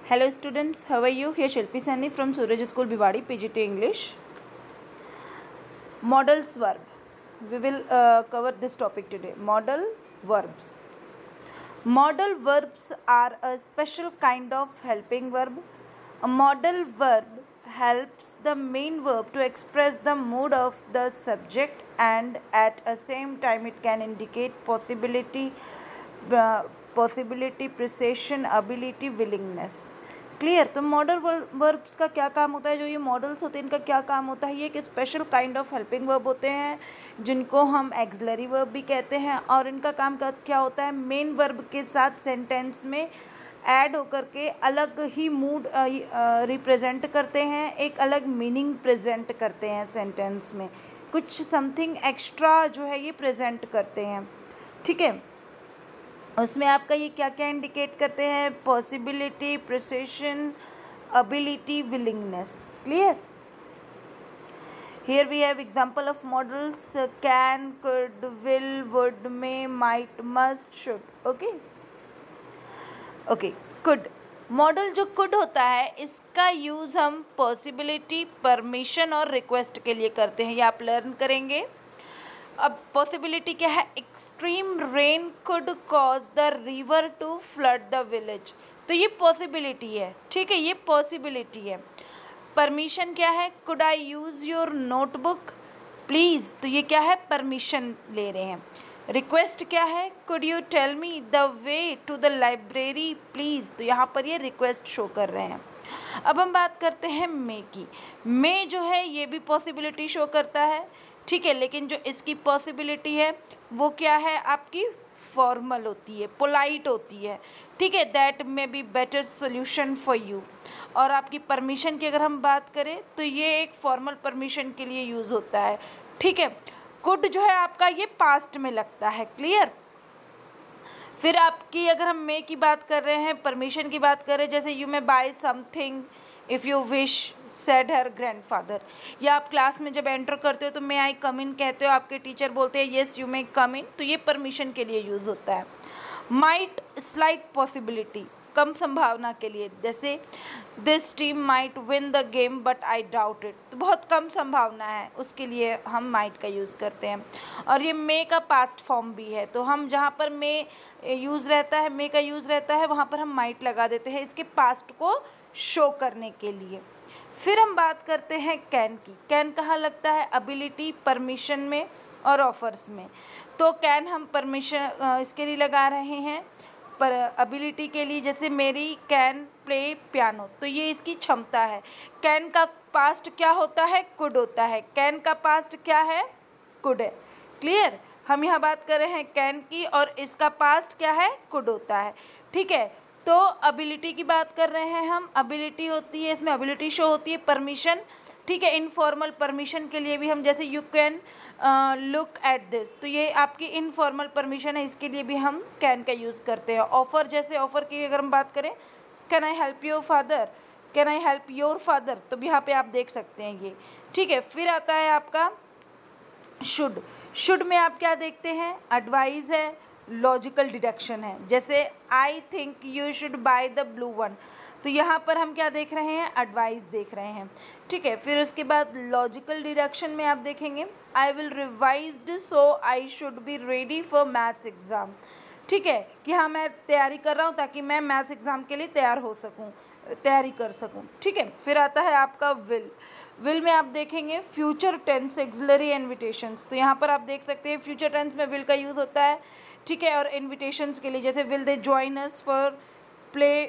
Hello students, how are you? Here Shilpi Sani from Suraj School Bhiwadi, PGT English. Modals verb. We will cover this topic today. Modal verbs. Modal verbs are a special kind of helping verb. A modal verb helps the main verb to express the mood of the subject, and at the same time it can indicate possibility, precision, ability, willingness. Clear. तो modal verbs का क्या काम होता है, जो ये models होते हैं इनका क्या काम होता है, ये एक special kind of helping verb होते हैं जिनको हम एक्सिलरी वर्ब भी कहते हैं। और इनका काम क्या होता है, मेन वर्ब के साथ सेंटेंस में ऐड होकर के अलग ही मूड रिप्रेजेंट करते हैं, एक अलग मीनिंग प्रेजेंट करते हैं सेंटेंस में, कुछ समथिंग एक्स्ट्रा जो है ये प्रेजेंट करते हैं। ठीक है, उसमें आपका ये क्या क्या इंडिकेट करते हैं, possibility, permission, ability, willingness. Clear. Here we have example of modals, can, could, will, would, may, might, must, should. Okay okay. Could modal जो कुड होता है इसका यूज़ हम पॉसिबिलिटी, परमिशन और रिक्वेस्ट के लिए करते हैं, ये आप लर्न करेंगे। अब पॉसिबिलिटी क्या है, extreme rain could cause the river to flood the village, तो ये पॉसिबिलिटी है। ठीक है, ये पॉसिबिलिटी है। परमिशन क्या है, could I use your notebook please, तो ये क्या है, परमिशन ले रहे हैं। रिक्वेस्ट क्या है, could you tell me the way to the library please, तो यहाँ पर ये रिक्वेस्ट शो कर रहे हैं। अब हम बात करते हैं मे की। मे जो है ये भी पॉसिबिलिटी शो करता है। ठीक है, लेकिन जो इसकी पॉसिबिलिटी है वो क्या है, आपकी फॉर्मल होती है, पोलाइट होती है। ठीक है, that may be better solution for you. और आपकी परमिशन की अगर हम बात करें तो ये एक फॉर्मल परमिशन के लिए यूज़ होता है। ठीक है, कुड जो है आपका ये पास्ट में लगता है। क्लियर। फिर आपकी अगर हम मे की बात कर रहे हैं, परमिशन की बात कर रहे हैं, जैसे you may buy something if you wish said her grandfather, या आप क्लास में जब एंटर करते हो तो मे आई कम इन कहते हो, आपके टीचर बोलते हैं येस यू मे कम इन, तो ये परमिशन के लिए यूज़ होता है। माइट, स्लाइट पॉसिबिलिटी, कम संभावना के लिए, जैसे this team might win the game but I doubt it, तो बहुत कम संभावना है, उसके लिए हम माइट का यूज़ करते हैं। और ये मे का पास्ट फॉर्म भी है, तो हम जहाँ पर मे यूज़ रहता है, मे का यूज़ रहता है, वहाँ पर हम माइट लगा देते हैं इसके पास्ट को शो करने के लिए। फिर हम बात करते हैं कैन की। कैन कहाँ लगता है, एबिलिटी, परमिशन में और ऑफर्स में। तो कैन हम परमिशन इसके लिए लगा रहे हैं, पर एबिलिटी के लिए, जैसे मेरी कैन प्ले पियानो, तो ये इसकी क्षमता है। कैन का पास्ट क्या होता है, कुड होता है। कैन का पास्ट क्या है, कुड है। क्लियर। हम यहाँ बात कर रहे हैं कैन की और इसका पास्ट क्या है, कुड होता है। ठीक है, तो एबिलिटी की बात कर रहे हैं हम, एबिलिटी होती है, इसमें एबिलिटी शो होती है। परमिशन, ठीक है, इनफॉर्मल परमिशन के लिए भी हम, जैसे you can look at this, तो ये आपकी इनफॉर्मल परमिशन है, इसके लिए भी हम कैन का यूज़ करते हैं। ऑफ़र, जैसे ऑफ़र की अगर हम बात करें, can I help your father, can I help your father, तो यहाँ पे आप देख सकते हैं ये। ठीक है, फिर आता है आपका शुड। शुड में आप क्या देखते हैं, एडवाइस है, लॉजिकल डिडक्शन है, जैसे I think you should by the blue one, तो यहाँ पर हम क्या देख रहे हैं, एडवाइस देख रहे हैं। ठीक है, फिर उसके बाद लॉजिकल डिडक्शन में आप देखेंगे, I will revised so I should be ready for maths exam. ठीक है, कि हाँ मैं तैयारी कर रहा हूँ ताकि मैं मैथ्स एग्ज़ाम के लिए तैयार हो सकूँ, तैयारी कर सकूँ। ठीक है, फिर आता है आपका विल। विल में आप देखेंगे फ्यूचर टेंस, एक्सिलरी इन्विटेशंस, तो यहाँ पर आप देख सकते हैं फ्यूचर टेंस में विल का यूज़ होता है। ठीक है, और इन्विटेशंस के लिए, जैसे will they join us for play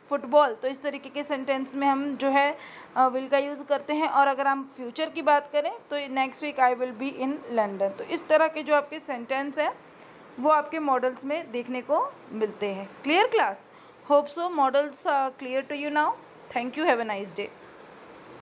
football, तो इस तरीके के सेंटेंस में हम जो है विल का यूज़ करते हैं। और अगर हम फ्यूचर की बात करें तो next week I will be in London, तो इस तरह के जो आपके सेंटेंस हैं वो आपके मॉडल्स में देखने को मिलते हैं। Clear class, hope so modals clear to you now. Thank you, have a nice day.